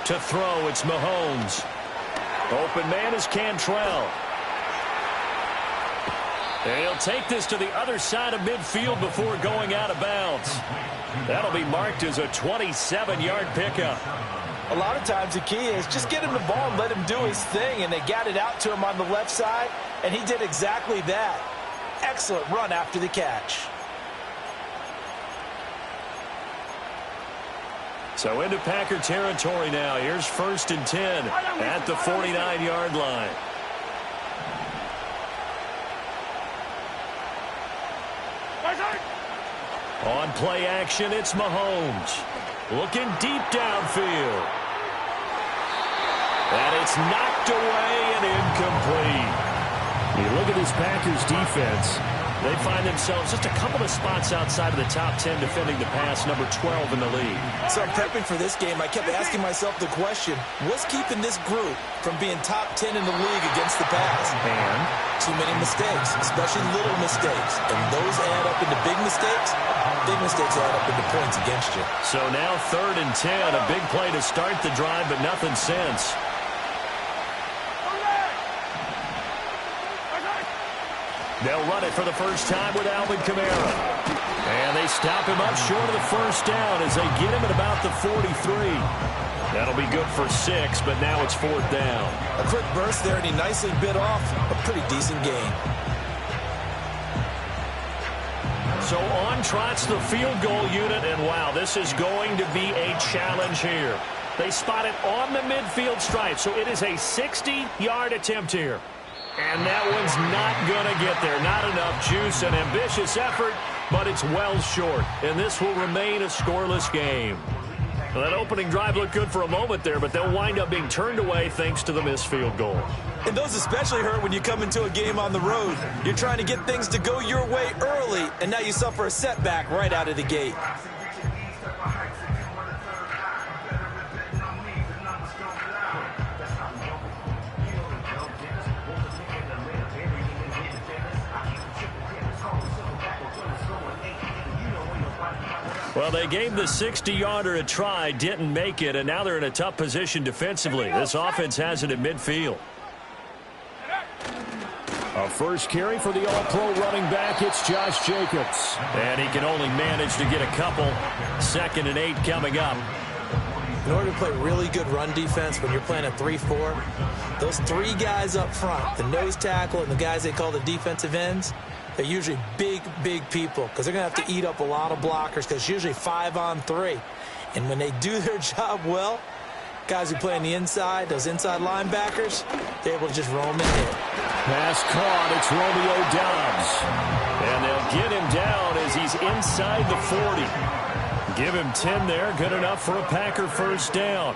To throw, it's Mahomes. Open man is Cantrell. And he'll take this to the other side of midfield before going out of bounds. That'll be marked as a 27-yard pickup. A lot of times the key is just get him the ball and let him do his thing, and they got it out to him on the left side, and he did exactly that. Excellent run after the catch. So into Packer territory now. Here's 1st and 10 at the 49-yard line. On play action, it's Mahomes. Looking deep downfield. And it's knocked away and incomplete. You look at this Packers defense. They find themselves just a couple of spots outside of the top 10 defending the pass, number 12 in the league. So prepping for this game, I kept asking myself the question, what's keeping this group from being top 10 in the league against the pass? And too many mistakes, especially little mistakes. And those add up into big mistakes. Big mistakes add up into points against you. So now 3rd and 10, a big play to start the drive, but nothing since. They'll run it for the first time with Alvin Kamara. And they stop him up short of the first down as they get him at about the 43. That'll be good for 6, but now it's 4th down. A quick burst there, and he nicely bit off a pretty decent gain. So on trots the field goal unit, and wow, this is going to be a challenge here. They spot it on the midfield stripe, so it is a 60-yard attempt here. And that one's not going to get there. Not enough juice, an ambitious effort, but it's well short. And this will remain a scoreless game. Well, that opening drive looked good for a moment there, but they'll wind up being turned away thanks to the missed field goal. And those especially hurt when you come into a game on the road. You're trying to get things to go your way early, and now you suffer a setback right out of the gate. Well, they gave the 60-yarder a try, didn't make it, and now they're in a tough position defensively. This offense has it at midfield. A first carry for the all-pro running back, it's Josh Jacobs. And he can only manage to get a couple. 2nd and 8 coming up. In order to play really good run defense when you're playing a 3-4, those 3 guys up front, the nose tackle and the guys they call the defensive ends, they're usually big, big people because they're going to have to eat up a lot of blockers because it's usually 5-on-3. And when they do their job well, guys who play on the inside, those inside linebackers, they're able to just roam and hit. Pass caught, it's Romeo Doubs. And they'll get him down as he's inside the 40. Give him 10 there, good enough for a Packer first down.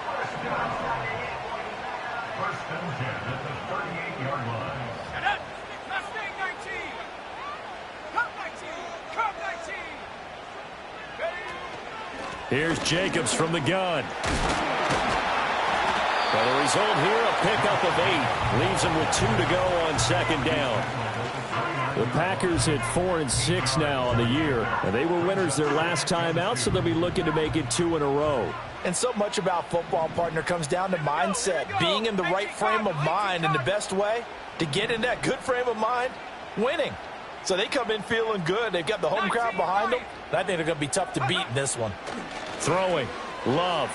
Here's Jacobs from the gun. Well, the result here, a pickup of 8. Leaves them with 2 to go on 2nd down. The Packers at 4-6 now on the year. And they were winners their last time out, so they'll be looking to make it 2 in a row. And so much about football, partner, comes down to mindset. Being in the right frame of mind, and the best way to get in that good frame of mind, winning. So they come in feeling good. They've got the home crowd behind them. I think they're going to be tough to beat in this one. Throwing. Love.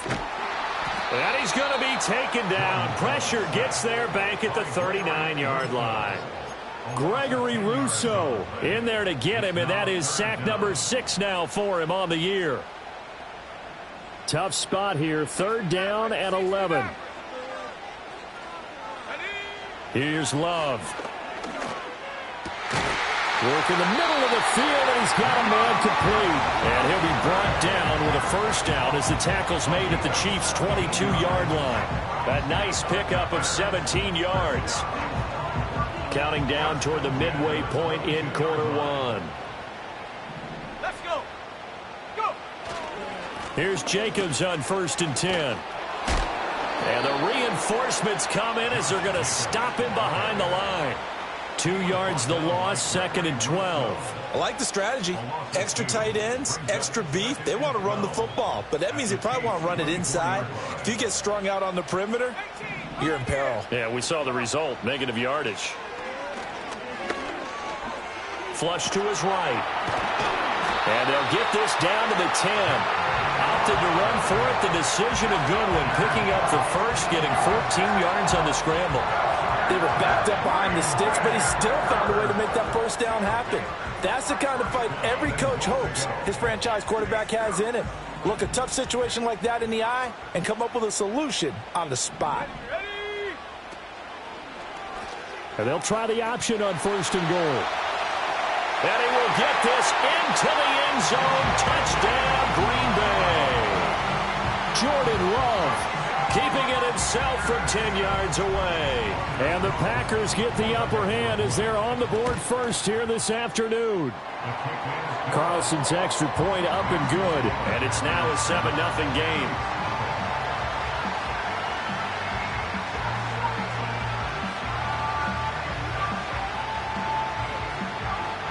And he's going to be taken down. Pressure gets there back at the 39-yard line. Gregory Rousseau in there to get him, and that is sack number 6 now for him on the year. Tough spot here. 3rd down and 11. Here's Love. Work in the middle of the field, and he's got a man complete. And he'll be brought down with a first down as the tackle's made at the Chiefs' 22-yard line. A nice pickup of 17 yards. Counting down toward the midway point in quarter 1. Let's go. Go. Here's Jacobs on 1st and 10. And the reinforcements come in as they're going to stop him behind the line. 2 yards the loss, 2nd and 12. I like the strategy. Extra tight ends, extra beef. They want to run the football, but that means they probably want to run it inside. If you get strung out on the perimeter, you're in peril. Yeah, we saw the result, negative yardage. Flush to his right. And they'll get this down to the 10. Opted to run for it. The decision of Goodwin, picking up the first, getting 14 yards on the scramble. They were backed up behind the sticks, but he still found a way to make that first down happen. That's the kind of fight every coach hopes his franchise quarterback has in him. Look a tough situation like that in the eye and come up with a solution on the spot. And they'll try the option on 1st and goal. And he will get this into the end zone. Touchdown, Green Bay. Jordan Love keeping it himself from 10 yards away. And the Packers get the upper hand as they're on the board first here this afternoon. Carlson's extra point up and good. And it's now a 7-0 game.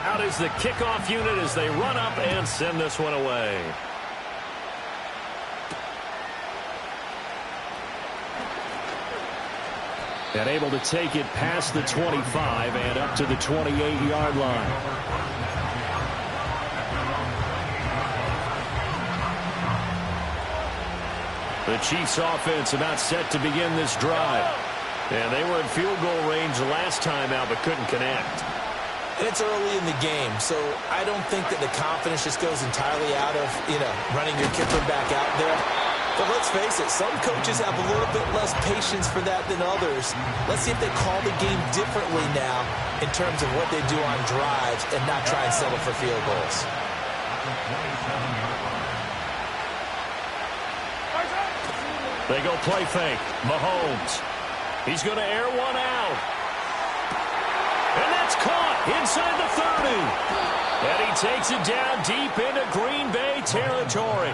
Out is the kickoff unit as they run up and send this one away. And able to take it past the 25 and up to the 28-yard line. The Chiefs offense about set to begin this drive. And they were in field goal range last time out but couldn't connect. And it's early in the game, so I don't think that the confidence just goes entirely out of, running your kicker back out there. But let's face it, some coaches have a little bit less patience for that than others. Let's see if they call the game differently now in terms of what they do on drives and not try and settle for field goals. They go play fake. Mahomes. He's going to air one out. And that's caught inside the 30. And he takes it down deep into Green Bay territory.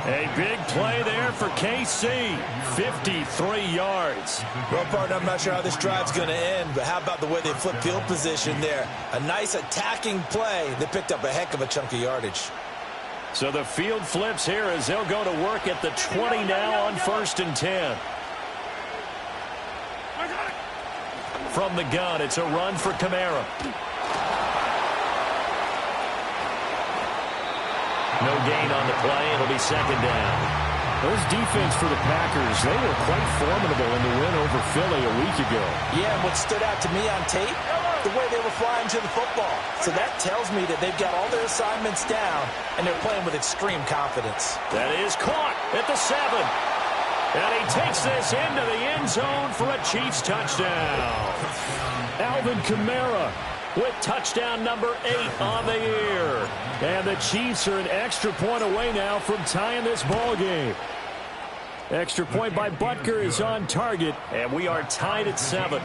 A big play there for KC. 53 yards. Well, partner, I'm not sure how this drive's going to end, but how about the way they flip field position there? A nice attacking play. They picked up a heck of a chunk of yardage. So the field flips here as they'll go to work at the 20 now on 1st and 10. From the gun, it's a run for Kamara. No gain on the play. It'll be 2nd down. Those defense for the Packers, they were quite formidable in the win over Philly a week ago. Yeah, and what stood out to me on tape, the way they were flying to the football. So that tells me that they've got all their assignments down, and they're playing with extreme confidence. That is caught at the 7. And he takes this into the end zone for a Chiefs touchdown. Alvin Kamara with touchdown number 8 on the year. And the Chiefs are an extra point away now from tying this ball game. Extra point by Butker is on target, and we are tied at 7.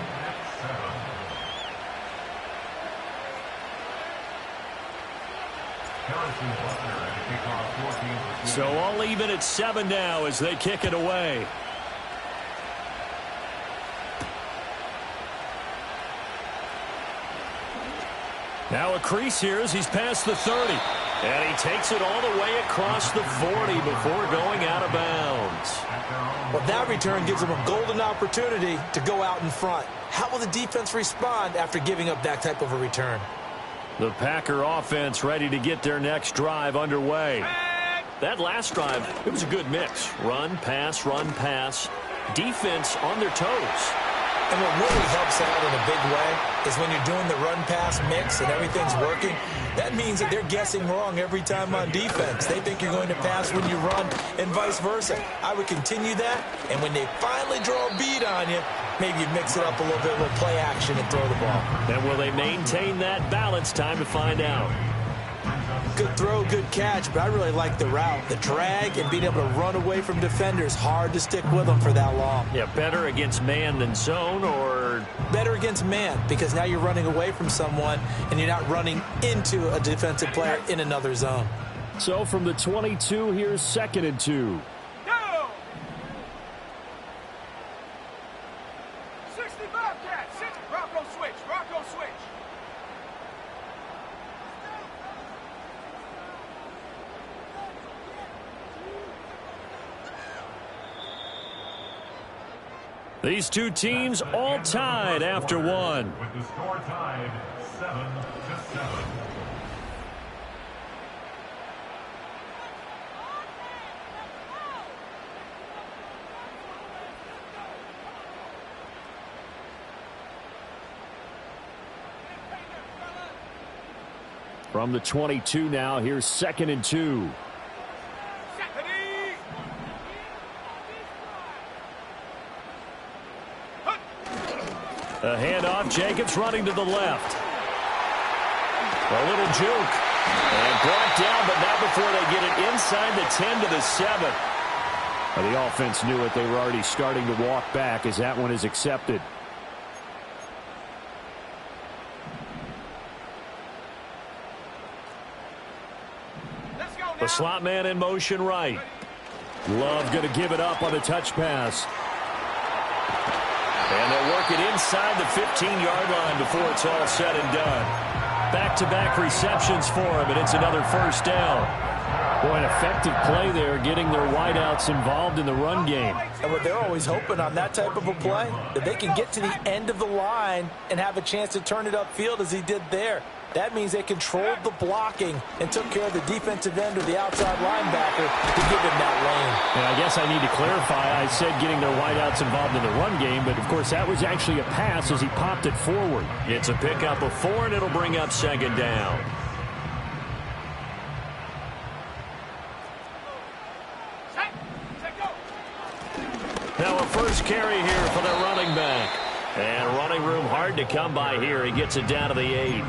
So all even at 7 now as they kick it away. Now a crease here as he's past the 30. And he takes it all the way across the 40 before going out of bounds. Well, that return gives them a golden opportunity to go out in front. How will the defense respond after giving up that type of a return? The Packer offense ready to get their next drive underway. That last drive, it was a good mix. Run, pass, defense on their toes. And what really helps out in a big way is when you're doing the run-pass mix and everything's working, that means that they're guessing wrong every time on defense. They think you're going to pass when you run and vice versa. I would continue that, and when they finally draw a bead on you, maybe you mix it up a little bit, a little play action and throw the ball. And will they maintain that balance? Time to find out. Good throw, good catch, but I really like the route. The drag and being able to run away from defenders, hard to stick with them for that long. Yeah, better against man than zone, or? Better against man, because now you're running away from someone and you're not running into a defensive player in another zone. So from the 22, here's 2nd and 2. Go! 16. the Bobcat. Sit. Rocco switch. Rocco switch. These two teams all tied after one. With the score tied 7-7. From the 22 now, here's 2nd and 2. A handoff, Jacobs running to the left. A little juke. And brought down, but not before they get it inside the 10 to the 7. Well, the offense knew it. They were already starting to walk back as that one is accepted. The slot man in motion right. Love going to give it up on the touch pass. And they'll work it inside the 15-yard line before it's all said and done. Back-to-back receptions for him, and it's another first down. Boy, an effective play there, getting their wideouts involved in the run game. And what they're always hoping on that type of a play, that they can get to the end of the line and have a chance to turn it upfield as he did there. That means they controlled the blocking and took care of the defensive end or the outside linebacker to give him that lane. And I guess I need to clarify, I said getting their wideouts involved in the run game, but of course that was actually a pass as he popped it forward. It's a pickup of 4, and it'll bring up 2nd down. Now a first carry here for the running back. And running room hard to come by here. He gets it down to the 8.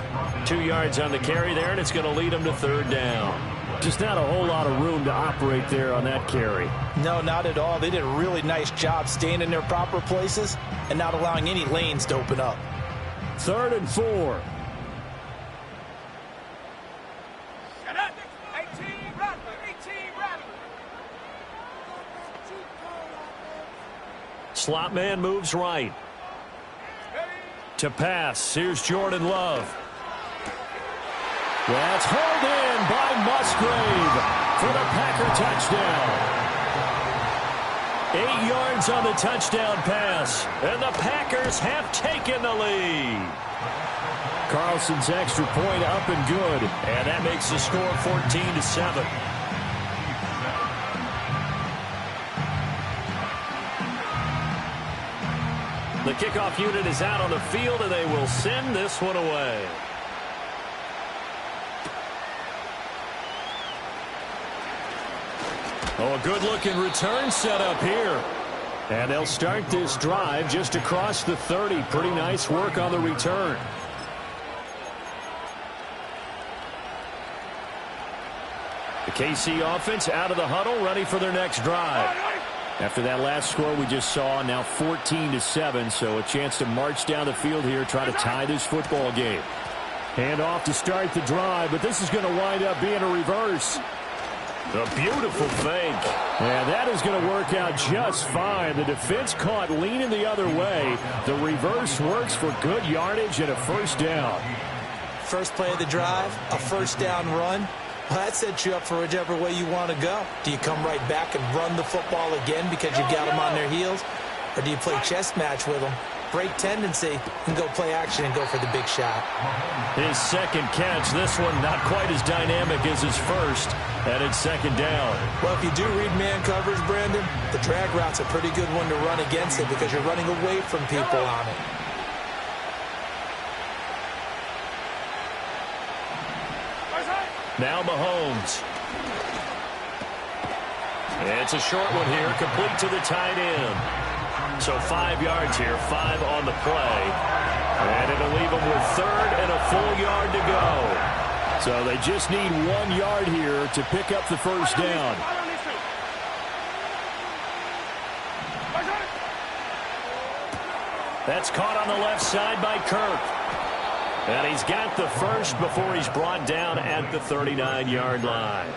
2 yards on the carry there, and it's going to lead him to 3rd down. Just not a whole lot of room to operate there on that carry. No, not at all. They did a really nice job staying in their proper places and not allowing any lanes to open up. 3rd and 4. Slot man moves right. To pass. Here's Jordan Love. That's hauled in by Musgrave for the Packer touchdown. 8 yards on the touchdown pass, and the Packers have taken the lead. Carlson's extra point up and good, and that makes the score 14-7. The kickoff unit is out on the field, and they will send this one away. Oh, a good-looking return set up here. And they'll start this drive just across the 30. Pretty nice work on the return. The KC offense out of the huddle, ready for their next drive. After that last score we just saw, now 14-7, so a chance to march down the field here, try to tie this football game. Hand off to start the drive, but this is going to wind up being a reverse. A beautiful fake. And that is going to work out just fine. The defense caught leaning the other way. The reverse works for good yardage and a first down. First play of the drive, a first down run. Well, that sets you up for whichever way you want to go. Do you come right back and run the football again because you've got them on their heels? Or do you play chess match with them, break tendency, and go play action and go for the big shot? His second catch, this one not quite as dynamic as his first, and it's 2nd down. Well, if you do read man coverage, Brandon, the drag route's a pretty good one to run against it because you're running away from people on it. Now Mahomes. It's a short one here, complete to the tight end. So 5 yards here, 5 on the play. And it'll leave them with 3rd and a full yard to go. So they just need 1 yard here to pick up the first down. That's caught on the left side by Kirk. And he's got the first before he's brought down at the 39-yard line.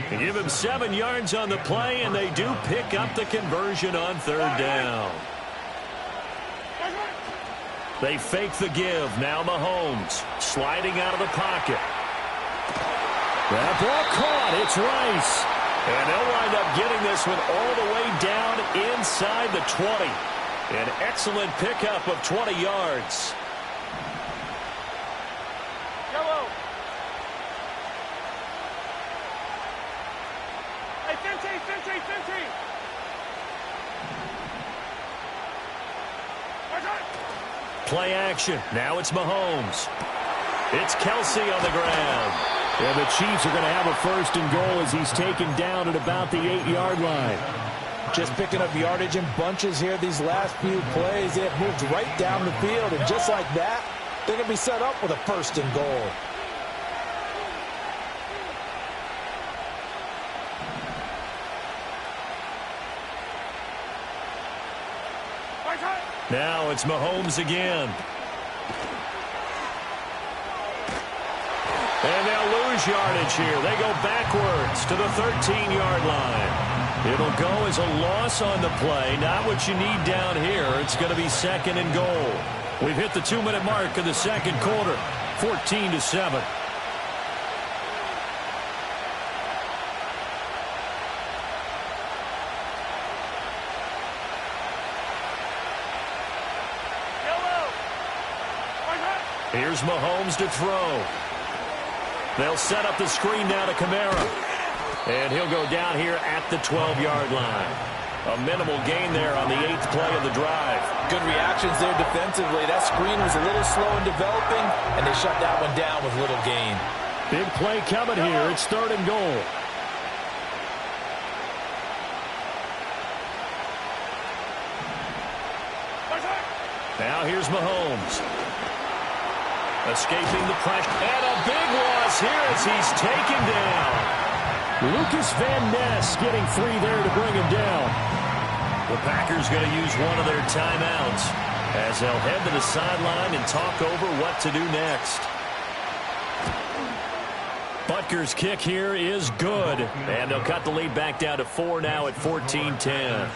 They give him 7 yards on the play, and they do pick up the conversion on 3rd down. They fake the give. Now Mahomes sliding out of the pocket. That ball caught. It's Rice. And they'll wind up getting this one all the way down inside the 20. An excellent pickup of 20 yards. Yellow. Hey, Finty. Play action. Now it's Mahomes. It's Kelsey on the ground. Yeah, the Chiefs are going to have a first and goal as he's taken down at about the 8-yard line. Just picking up yardage in bunches here these last few plays. They have moved right down the field, and just like that, they're going to be set up with a first and goal. Now it's Mahomes again. And they'll lose yardage here. They go backwards to the 13-yard line. It'll go as a loss on the play. Not what you need down here. It's going to be second and goal. We've hit the 2-minute mark of the second quarter. 14-7. Here's Mahomes to throw. They'll set up the screen now to Kamara. And he'll go down here at the 12-yard line. A minimal gain there on the 8th play of the drive. Good reactions there defensively. That screen was a little slow in developing, and they shut that one down with little gain. Big play coming here. It's third and goal. Now here's Mahomes. Escaping the pressure. And a big loss here as he's taken down. Lucas Van Ness getting free there to bring him down. The Packers going to use one of their timeouts as they'll head to the sideline and talk over what to do next. Butker's kick here is good. And they'll cut the lead back down to 4 now at 14-10.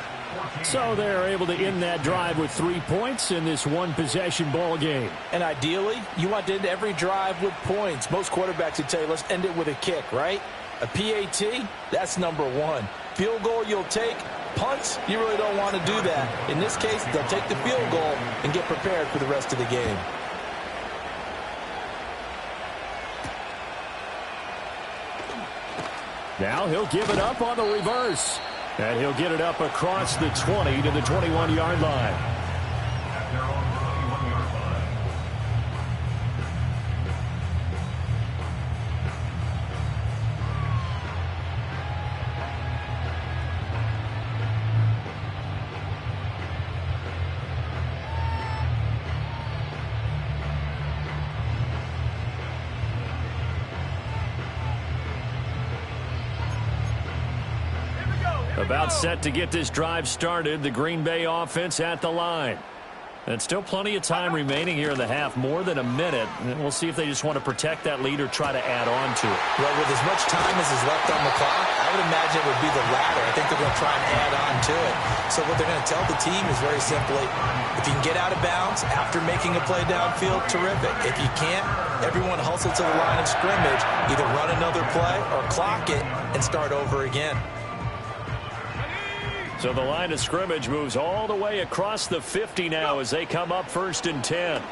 So they're able to end that drive with 3 points in this one-possession ball game. And ideally, you want to end every drive with points. Most quarterbacks would tell you, let's end it with a kick, right? A PAT, that's number one. Field goal you'll take. Punts, you really don't want to do that. In this case, they'll take the field goal and get prepared for the rest of the game. Now he'll give it up on the reverse. And he'll get it up across the 20 to the 21-yard line. At their own 21-yard line. About set to get this drive started. The Green Bay offense at the line. And still plenty of time remaining here in the half. More than a minute. And we'll see if they just want to protect that lead or try to add on to it. Well, with as much time as is left on the clock, I would imagine it would be the latter. I think they're going to try and add on to it. So what they're going to tell the team is very simply, if you can get out of bounds after making a play downfield, terrific. If you can't, everyone hustle to the line of scrimmage. Either run another play or clock it and start over again. So the line of scrimmage moves all the way across the 50 now as they come up 1st and 10.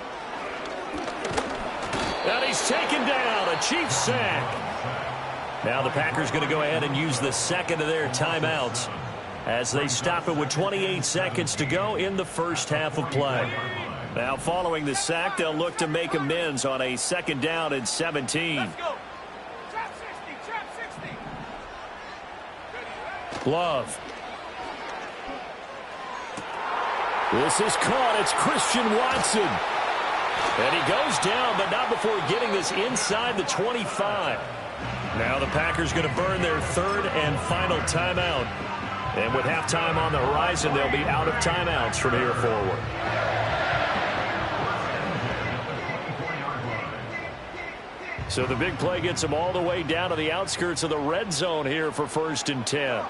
And he's taken down. A Chiefs sack. Now the Packers going to go ahead and use the second of their timeouts as they stop it with 28 seconds to go in the first half of play. Now following the sack, they'll look to make amends on a 2nd down and 17. Let's go. Trap 60. Love. This is caught. It's Christian Watson. And he goes down, but not before getting this inside the 25. Now the Packers going to burn their 3rd and final timeout. And with halftime on the horizon, they'll be out of timeouts from here forward. So the big play gets them all the way down to the outskirts of the red zone here for 1st and 10.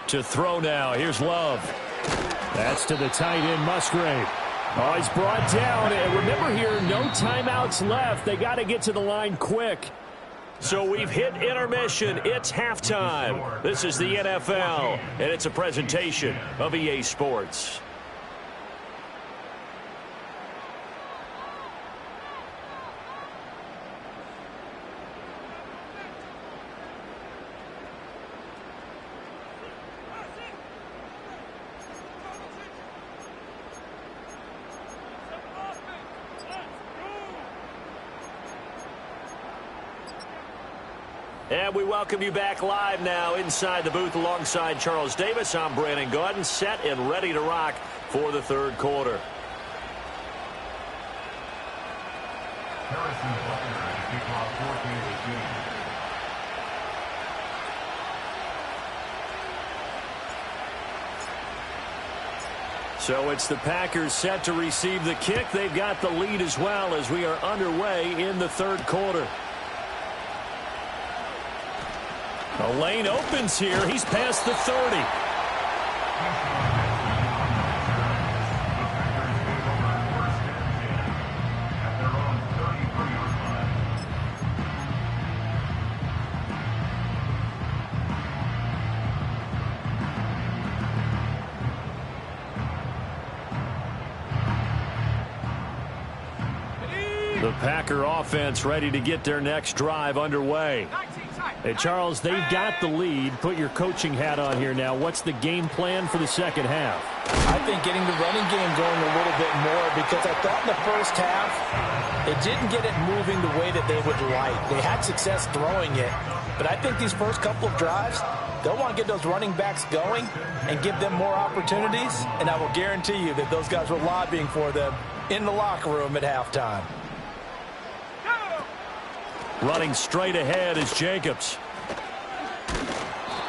To throw now, here's Love. That's to the tight end, Musgrave. Oh, he's brought down. And remember here, no timeouts left. They got to get to the line quick. So we've hit intermission. It's halftime. This is the NFL, and it's a presentation of EA Sports. And we welcome you back live now inside the booth alongside Charles Davis. I'm Brandon Gaudin, set and ready to rock for the third quarter. Harrison Butler to kick off 14-18. So it's the Packers set to receive the kick. They've got the lead as well as we are underway in the third quarter. A lane opens here. He's past the 30. The Packer offense ready to get their next drive underway. Hey, Charles, they've got the lead. Put your coaching hat on here now. What's the game plan for the second half? I think getting the running game going a little bit more, because I thought in the first half it didn't get it moving the way that they would like. They had success throwing it, but I think these first couple of drives, they'll want to get those running backs going and give them more opportunities, and I will guarantee you that those guys were lobbying for them in the locker room at halftime. Running straight ahead is Jacobs.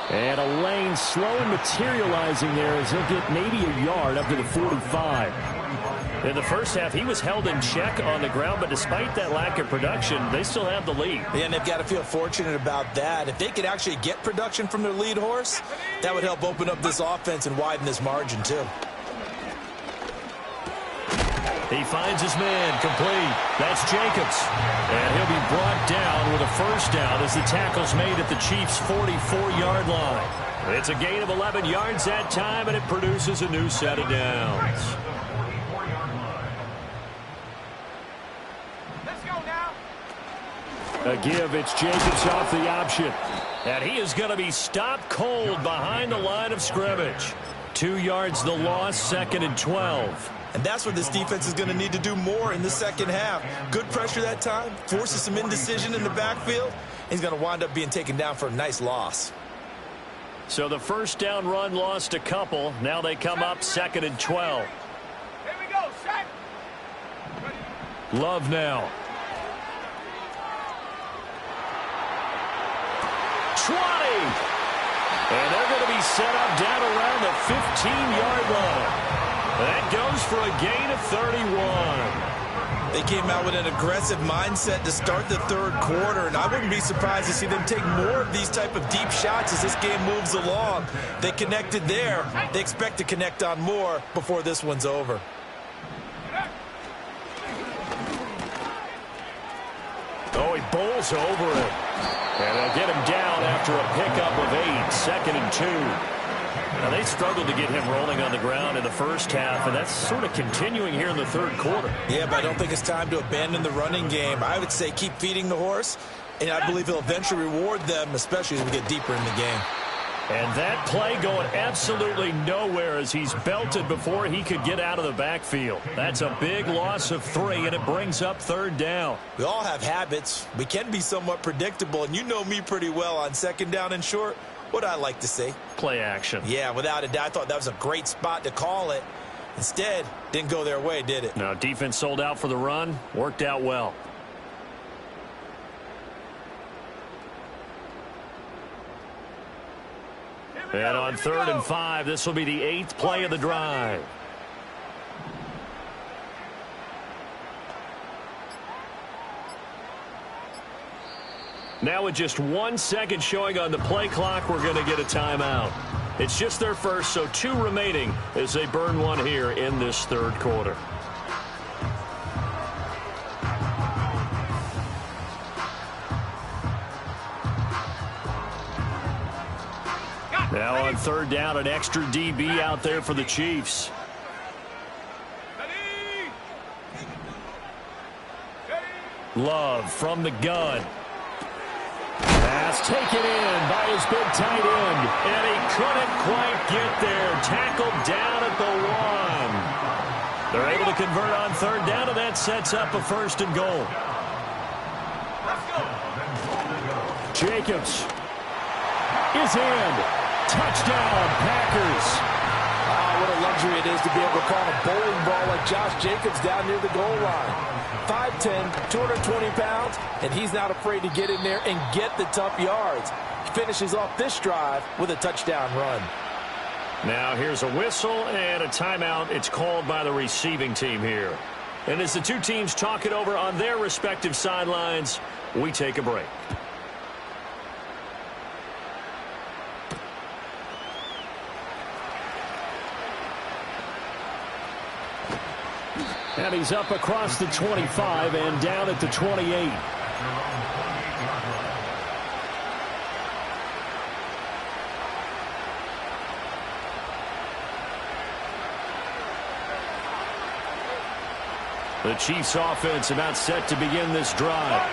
And a lane slowly materializing there as he'll get maybe a yard up to the 45. In the first half, he was held in check on the ground, but despite that lack of production, they still have the lead. And they've got to feel fortunate about that. If they could actually get production from their lead horse, that would help open up this offense and widen this margin too. He finds his man, complete. That's Jacobs. And he'll be brought down with a first down as the tackle's made at the Chiefs' 44-yard line. It's a gain of 11 yards that time, and it produces a new set of downs. Let's go now. A give, it's Jacobs off the option. And he is going to be stopped cold behind the line of scrimmage. 2 yards the loss, 2nd and 12. And that's what this defense is going to need to do more in the second half. Good pressure that time, forces some indecision in the backfield. He's going to wind up being taken down for a nice loss. So the first down run lost a couple. Now they come up 2nd and 12. Here we go, set. Love now. 20. And they're going to be set up down around the 15-yard line. That goes for a gain of 31. They came out with an aggressive mindset to start the third quarter, and I wouldn't be surprised to see them take more of these type of deep shots as this game moves along. They connected there. They expect to connect on more before this one's over. Oh, he bowls over it. And they'll get him down after a pickup of 8, 2nd and 2. Now, they struggled to get him rolling on the ground in the first half, and that's sort of continuing here in the third quarter. Yeah, but I don't think it's time to abandon the running game. I would say keep feeding the horse, and I believe he'll eventually reward them, especially as we get deeper in the game. And that play going absolutely nowhere as he's belted before he could get out of the backfield. That's a big loss of 3, and it brings up 3rd down. We all have habits. We can be somewhat predictable, and you know me pretty well on 2nd down and short. What I like to say? Play action. Yeah, without a doubt. I thought that was a great spot to call it. Instead, didn't go their way, did it? Now, defense sold out for the run. Worked out well. And on 3rd and 5, this will be the 8th play of the drive. Now with just 1 second showing on the play clock, we're going to get a timeout. It's just their first, so 2 remaining as they burn one here in this third quarter. Now on third down, an extra DB out there for the Chiefs. Love from the gun. Pass taken in by his big tight end. And he couldn't quite get there. Tackled down at the 1. They're able to convert on third down, and that sets up a 1st and goal. Jacobs is in. Touchdown, Packers. What a luxury it is to be able to call a bowling ball like Josh Jacobs down near the goal line. 5'10", 220 pounds, and he's not afraid to get in there and get the tough yards. He finishes off this drive with a touchdown run. Now here's a whistle and a timeout. It's called by the receiving team here. And as the two teams talk it over on their respective sidelines, we take a break. And he's up across the 25 and down at the 28. The Chiefs offense about set to begin this drive.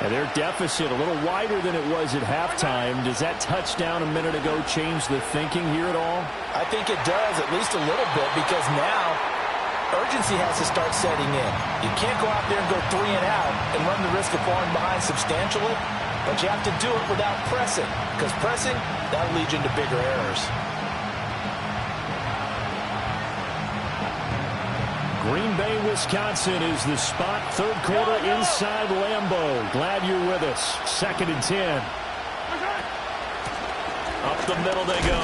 And their deficit a little wider than it was at halftime. Does that touchdown a minute ago change the thinking here at all? I think it does, at least a little bit, because now urgency has to start setting in. You can't go out there and go 3 and out and run the risk of falling behind substantially, but you have to do it without pressing, because pressing, that'll lead you into bigger errors. Green Bay, Wisconsin is the spot. Third quarter inside Lambeau. Glad you're with us. 2nd and 10. Up the middle they go.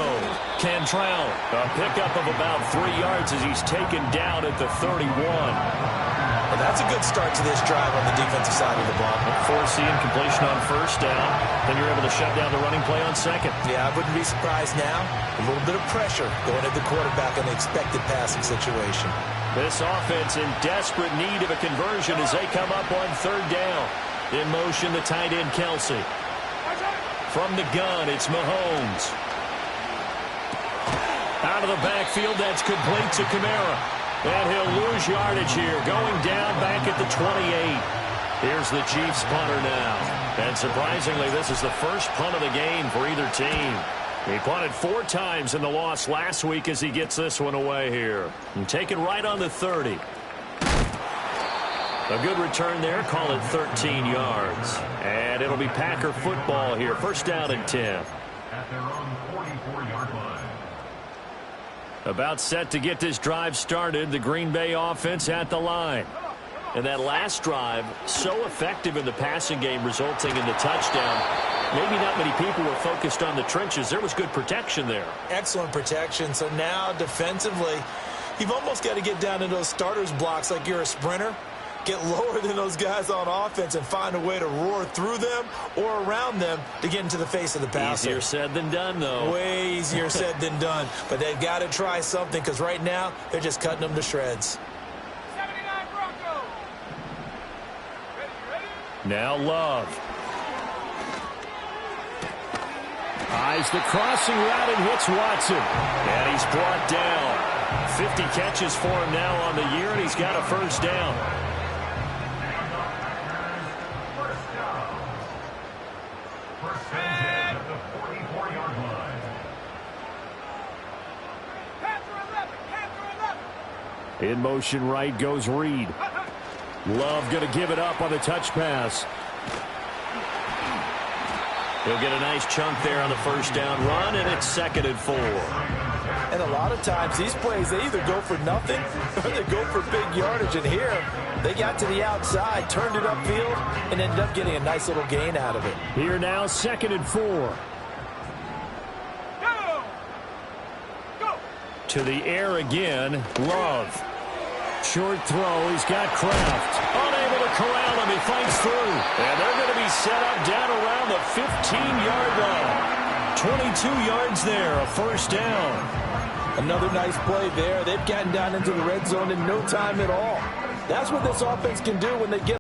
Cantrell, a pickup of about 3 yards as he's taken down at the 31. Well, that's a good start to this drive on the defensive side of the ball. Forcing completion on first down. Then you're able to shut down the running play on second. Yeah, I wouldn't be surprised now. A little bit of pressure going at the quarterback in the expected passing situation. This offense in desperate need of a conversion as they come up on third down. In motion, the tight end, Kelsey. From the gun, it's Mahomes. Out of the backfield, that's complete to Kamara. And he'll lose yardage here, going down back at the 28. Here's the Chiefs punter now. And surprisingly, this is the first punt of the game for either team. He punted 4 times in the loss last week as he gets this one away here. And taken right on the 30. A good return there. Call it 13 yards. And it'll be Packer football here. 1st down and 10. At their own 44-yard line. About set to get this drive started. The Green Bay offense at the line. And that last drive, so effective in the passing game, resulting in the touchdown. Maybe not many people were focused on the trenches. There was good protection there. Excellent protection. So now defensively, you've almost got to get down to those starters blocks like you're a sprinter. Get lower than those guys on offense and find a way to roar through them or around them to get into the face of the passer. Easier said than done, though. Way easier said than done. But they've got to try something because right now they're just cutting them to shreds. 79 Broncos. Ready? Now Love. Eyes the crossing route and hits Watson. And he's brought down. 50 catches for him now on the year, and he's got a 1st down. In motion right goes Reed. Love going to give it up on the touch pass. He'll get a nice chunk there on the 1st down run, and it's 2nd and 4. And a lot of times these plays, they either go for nothing or they go for big yardage. And here, they got to the outside, turned it upfield, and ended up getting a nice little gain out of it. Here now, 2nd and 4. Go! To the air again, Love. Short throw, he's got Kraft. Unable to corral him, he fights through. And they're going to be set up down around the 15-yard line. 22 yards there, a 1st down. Another nice play there. They've gotten down into the red zone in no time at all. That's what this offense can do when they get